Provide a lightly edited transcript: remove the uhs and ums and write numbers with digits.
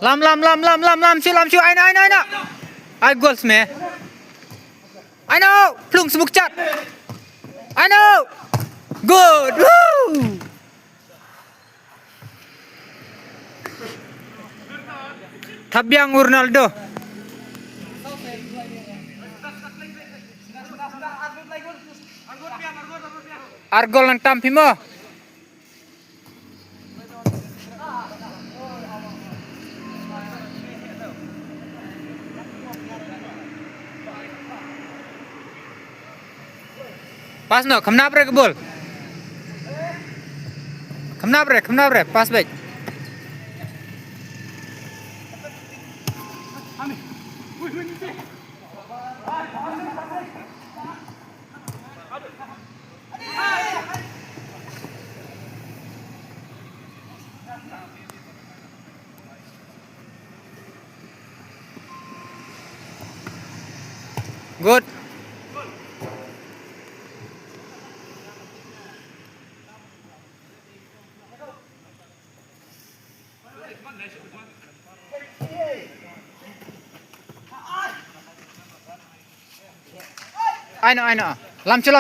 Lam siu. I know. I goals me. I know. Plung smuk chat. I know. Good. Woo. Tabyang Ronaldo. Argol ng tampi mo. Pas no, kemana bre ke bol? Kemana bre, pas baik. Good. I know. Lam cu.